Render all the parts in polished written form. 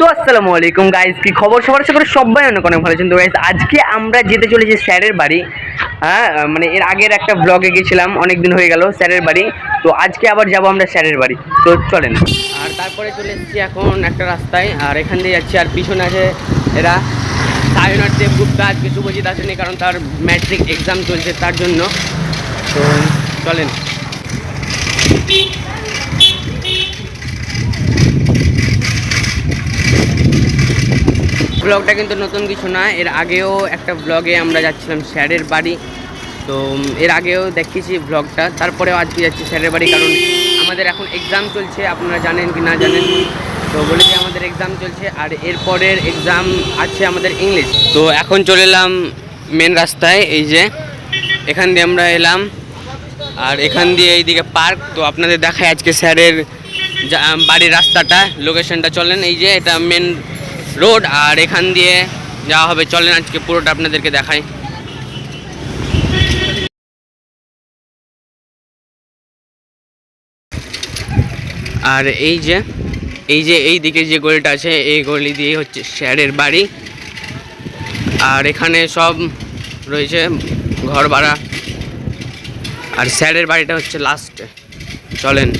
So আসসালামু আলাইকুম guys, কি খবর সবার? আশা করি সবাই অনেক অনেক ভালো আছেন। তো গাইস, আজকে আমরা যেতে চলেছি স্যারের বাড়ি। হ্যাঁ, মানে এর আগের একটা ব্লগে গেছিলাম, অনেক দিন হয়ে গেল স্যারের বাড়ি। তো আজকে আবার যাব আমরা স্যারের বাড়ি। তো চলেন। আর তারপরে চলে এসেছি এখন একটা রাস্তায়, আর এখান দিয়ে যাচ্ছি। আর পিছনে আছে এরা সায়নাথ দেবগুপ্তা। আজকে শুভজিৎ আসেনি, কারণ তার ম্যাট্রিক এক্সাম চলছে, তার জন্য। তো চলেন। ব্লগটা কিন্তু নতুন কিছু না, এর আগেও একটা ব্লগে আমরা যাচ্ছিলাম স্যারের বাড়ি। তো এর আগেও দেখিয়েছি ব্লগটা, তারপরেও আজকে যাচ্ছি স্যারের বাড়ি, কারণ আমাদের এখন এক্সাম চলছে। আপনারা জানেন কি না জানেন, তো বলে যে আমাদের এক্সাম চলছে, আর এরপরের এক্সাম আছে আমাদের ইংলিশ। তো এখন চলে এলাম মেন রাস্তায়, এই যে এখান দিয়ে আমরা এলাম, আর এখান দিয়ে এইদিকে পার্ক। তো আপনাদের দেখায় আজকে স্যারের বাড়ির রাস্তাটা, লোকেশনটা। চলেন, এই যে এটা মেন রোড, আর এখান দিয়ে যাওয়া হবে। চলেন আজকে পুরোটা আপনাদেরকে দেখাই। আর এই দিকে যে গলিটা আছে, এই গলি দিয়ে হচ্ছে স্যারের বাড়ি। আর এখানে সব রয়েছে ঘর ভাড়া, আর স্যারের বাড়িটা হচ্ছে লাস্টে। চলেন।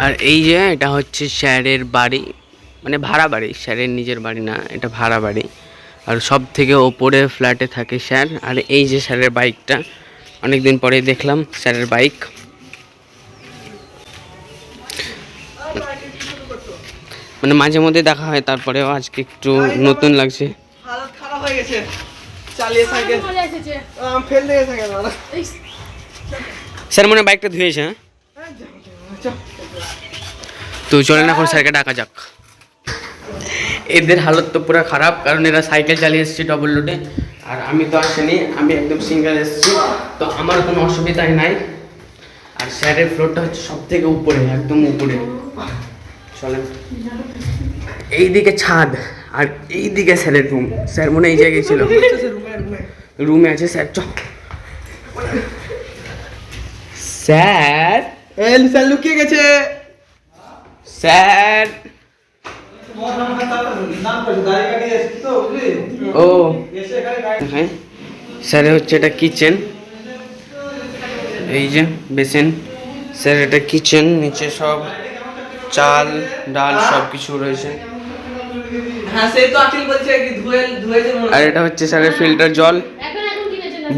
আর এই যে এটা হচ্ছে স্যারের বাড়ি, মানে ভাড়া বাড়ি, স্যারের নিজের বাড়ি না, এটা ভাড়া বাড়ি। আর সব থেকে ওপরে ফ্ল্যাটে থাকে স্যার। আর এই যে স্যারের বাইকটা, অনেকদিন পরে দেখলাম স্যারের বাইক। মানে মাঝে মধ্যে দেখা হয়, তারপরেও আজকে একটু নতুন লাগছে। হালত খারাপ হয়ে গেছে, চালিয়ে সাইকেল ফেল দিয়ে সাইকেল। স্যার মনে হয় বাইকটা ধুয়েছে। হ্যাঁ, তো চলেন এখন স্যারকে ডাকা যাক। এদের হালত তো পুরো খারাপ, কারণ এরা সাইকেল চালিয়ে এসেছে ডবল লোডে, আর আমি তো আসিনি, আমি একদম সিঙ্গেল এসেছি। তো আমার কোনো অসুবিধাই নাই। আর স্যারের ফ্লোরটা হচ্ছে সব থেকে উপরে, একদম উপরে। চলেন, এইদিকে ছাদ, আর এইদিকে স্যারের রুম। স্যার মনে এই জায়গায় ছিল, রুমে আছে স্যার। চ স্যার, স্যার লুকিয়ে গেছে। স্যার, ও হ্যাঁ, স্যার হচ্ছে এটা কিচেন, এই যে বেসিন। স্যার এটা কিচেন, নিচে সব চাল ডাল সব কিছু রয়েছে। হ্যাঁ, সেই তো আকিল বলছে কি ধুয়েছে। আর এটা হচ্ছে স্যারের ফিল্টার জল,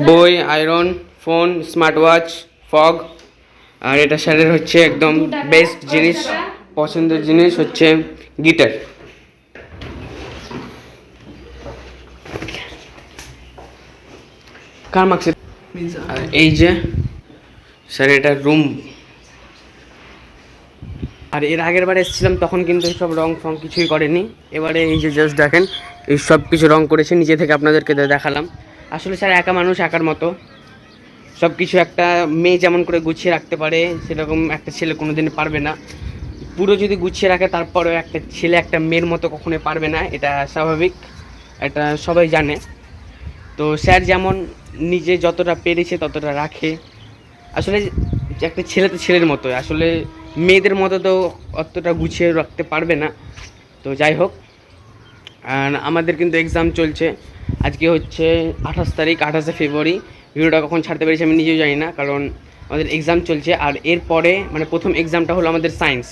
বই, iron, phone, smart watch, fog. আর এটা স্যারের হচ্ছে একদম বেস্ট জিনিস, পছন্দের জিনিস হচ্ছে গিটার। কার মার্কশিট। আর এই যে স্যার এটা রুম। আর এর আগের বার এসেছিলাম, তখন কিন্তু সব রং ফং কিছুই করেনি। এবারে এই যে জাস্ট দেখেন, এই সব কিছু রং করেছে নিজে থেকে, আপনাদেরকে দেখালাম। আসলে স্যার একা মানুষ, একার মতো সব কিছু। একটা মেয়ে যেমন করে গুছিয়ে রাখতে পারে, সেরকম একটা ছেলে কোনো দিন পারবে না। পুরো যদি গুছিয়ে রাখে, তারপরেও একটা ছেলে একটা মেয়ের মতো কখনোই পারবে না, এটা স্বাভাবিক, এটা সবাই জানে। তো স্যার যেমন নিজে যতটা পেরেছে ততটা রাখে। আসলে একটা ছেলে তো ছেলের মতো, আসলে মেয়েদের মতো তো অতটা গুছিয়ে রাখতে পারবে না। তো যাই হোক, আর আমাদের কিন্তু এক্সাম চলছে। আজকে হচ্ছে 28 তারিখ, 28শে ফেব্রুয়ারি। ভিডিওটা কখন ছাড়তে পেরেছি আমি নিজেও জানি না, কারণ আমাদের এক্সাম চলছে। আর এরপরে মানে প্রথম এক্সামটা হলো আমাদের সায়েন্স।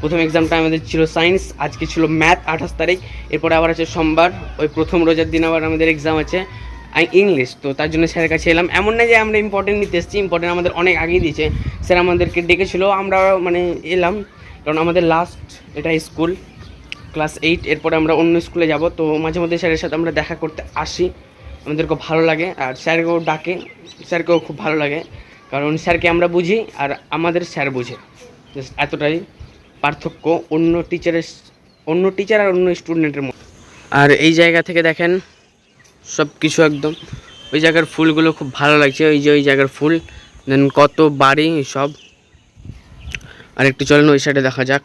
প্রথম এক্সামটা আমাদের ছিল সায়েন্স, আজকে ছিল ম্যাথ 28 তারিখ। এরপরে আবার আছে সোমবার, ওই প্রথম রোজার দিন আবার আমাদের এক্সাম আছে ইংলিশ। তো তার জন্য স্যারের কাছে এলাম। এমন না যে আমরা ইম্পর্টেন্ট নিতে এসেছি, ইম্পর্টেন্ট আমাদের অনেক আগেই দিয়েছে। স্যার আমাদেরকে ডেকেছিল, আমরা মানে এলাম, কারণ আমাদের লাস্ট এটা স্কুল ক্লাস 8। এরপরে আমরা অন্য স্কুলে যাব। তো মাঝে মধ্যে স্যারের সাথে আমরা দেখা করতে আসি, আমাদের খুব ভালো লাগে। আর স্যারকেও ডাকে, স্যারকেও খুব ভালো লাগে, কারণ স্যারকে আমরা বুঝি আর আমাদের স্যার বুঝে। জাস্ট এতটাই পার্থক্য অন্য টিচার আর অন্য স্টুডেন্টের মধ্যে। আর এই জায়গা থেকে দেখেন সব কিছু একদম, ওই জায়গার ফুলগুলো খুব ভালো লাগছে, ওই যে ওই জায়গার ফুল, দেন কত বাড়ি সব। আর একটু চলেন ওই সাইডে দেখা যাক।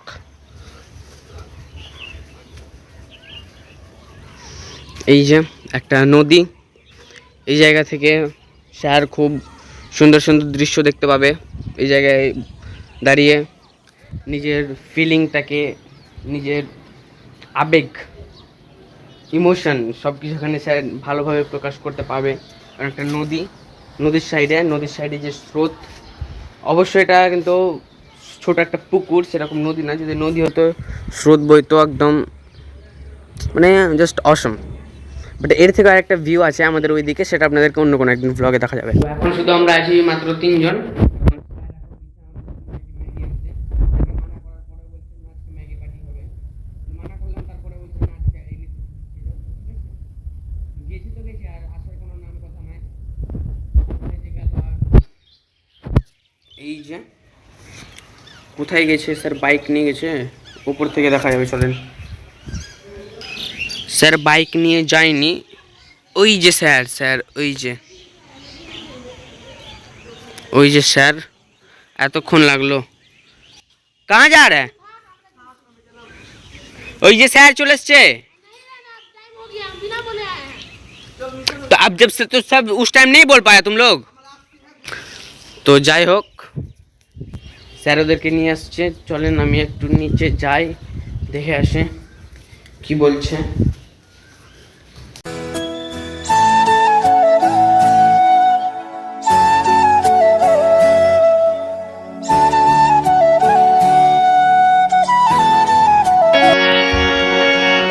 এই যে একটা নদী, এই জায়গা থেকে স্যার খুব সুন্দর সুন্দর দৃশ্য দেখতে পাবে। এই জায়গায় দাঁড়িয়ে নিজের ফিলিংটাকে, নিজের আবেগ, ইমোশন সব কিছু এখানে স্যার ভালোভাবে প্রকাশ করতে পারবে। কারণ একটা নদীর সাইডে যে স্রোত, অবশ্যই এটা কিন্তু ছোট একটা পুকুর, সেরকম নদী না। যদি নদী হতো স্রোত বইতো একদম, মানে জাস্ট অসম। বাট এর থেকে আরেকটা ভিউ আছে আমাদের ওইদিকে, সেটা আপনাদেরকে অন্য কোনো একদিন ব্লগে দেখা যাবে। এখন শুধু আমরা আছি মাত্র 3 জন। এই যে কোথায় গেছে স্যার, বাইক নিয়ে গেছে, উপর থেকে দেখা যাবে, চলেন। স্যার বাইক নিয়ে যায়নি, ওই যে স্যার ওই যে স্যার এতক্ষণ লাগলো। কাহা যা রে? ওই যে স্যার চলে এসছে। तो अब जब से तो सब उस टाइम नहीं बोल पाया तुम लोग। তো যাই হোক, স্যার ওদেরকে নিয়ে আসছে, চলেন আমি একটু নিচে যাই, দেখে আসে কি বলছে।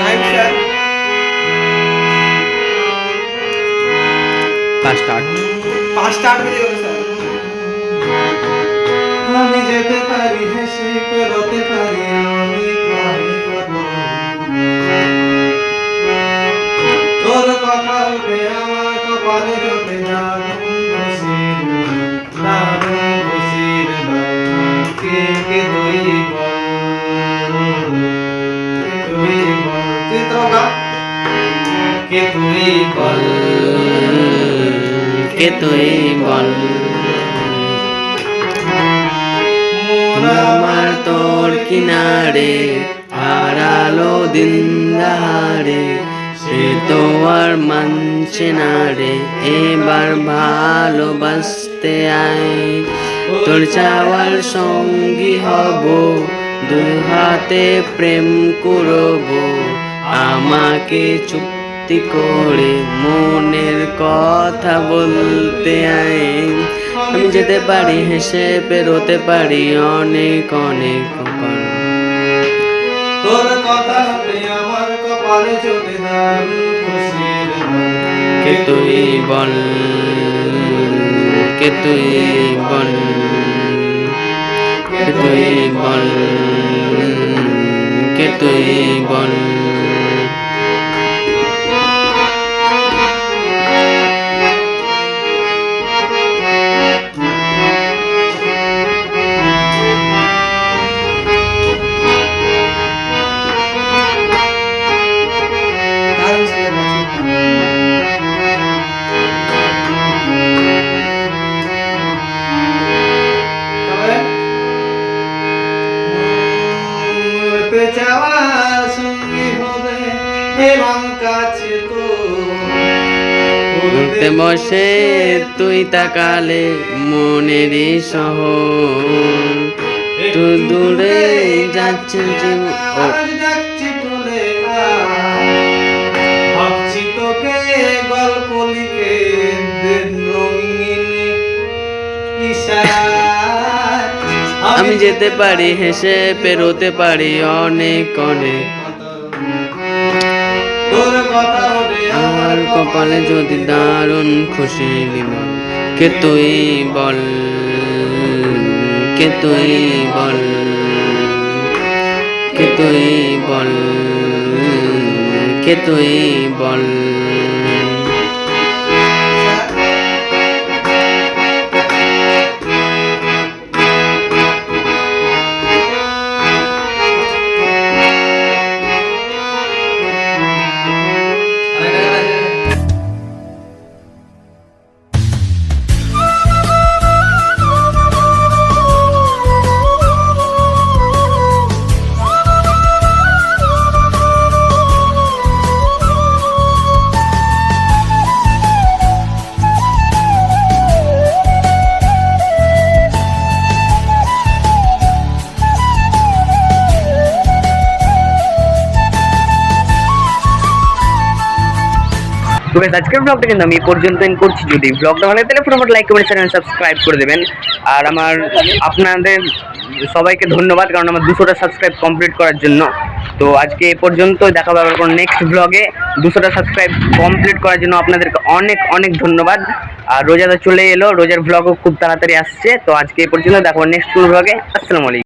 टाइम सर 5:08 बजे गए सर। আমি যেতে পারি হেসে পেরোতে পারি অনেক অনেক কত। তোর কথা উঠে আমার কপালে জোটে দারুণ খুশির কে কে তুই বল, চিত্রকা কে তুই বল, কে তুই বল, আমার তোর কিনারে হারালো দিন দাহারে, সে তো আর মানছে না রে, এবার ভালোবাসতে আয়, তোর চাওয়ার সঙ্গী হব, দুই হাতে প্রেম করব, আমাকে চুক্তি করে মনের কথা বলতে আয়, আমি যেতে পারি হেসে পেরোতে পারি অনেক অনেক অনেক। তোর কথা উঠে আমার কপালে জোটে দারুণ খুশির কে তুই বল, কে তুই বল, কে তুই বল, কে তুই বল। চাওয়ার সঙ্গী হবে এবং কাছে তো উঠতে বসে তুই তাকালে মনেরই শহর, তো দূরে যাচ্ছে যাচ্ছি চলে ভাবছি তোকে গল্প লিখে দিন রঙিন ইশারায় আমি যেতে পারি হেসে পেরোতে পারি অনেক অনেক। তোর কথা ওঠে আমার কপালে যদি দারুণ খুশি দিল, কে তুই বল, কে তুই বল, কে তুই বল, কে তুই বল। গাইস আজকের ব্লগটা কিন্তু আমি এই পর্যন্ত এন্ড করছি। যদি ব্লগটা ভালো লাগে তাহলে ফটাফট লাইক কমেন্ট চ্যানেল সাবস্ক্রাইব করে দেবেন। আর আপনাদের সবাইকে ধন্যবাদ, কারণ আমার 200টা সাবস্ক্রাইব কমপ্লিট করার জন্য। তো আজকে এ পর্যন্ত, দেখা হবে আবার নেক্সট ব্লগে। 200টা সাবস্ক্রাইব কমপ্লিট করার জন্য আপনাদেরকে অনেক অনেক ধন্যবাদ। আর রোজাটা চলে এলো, রোজার ব্লগও খুব তাড়াতাড়ি আসছে। তো আজকে এ পর্যন্ত, দেখা হবে নেক্সট ব্লগে। আসসালামু আলাইকুম।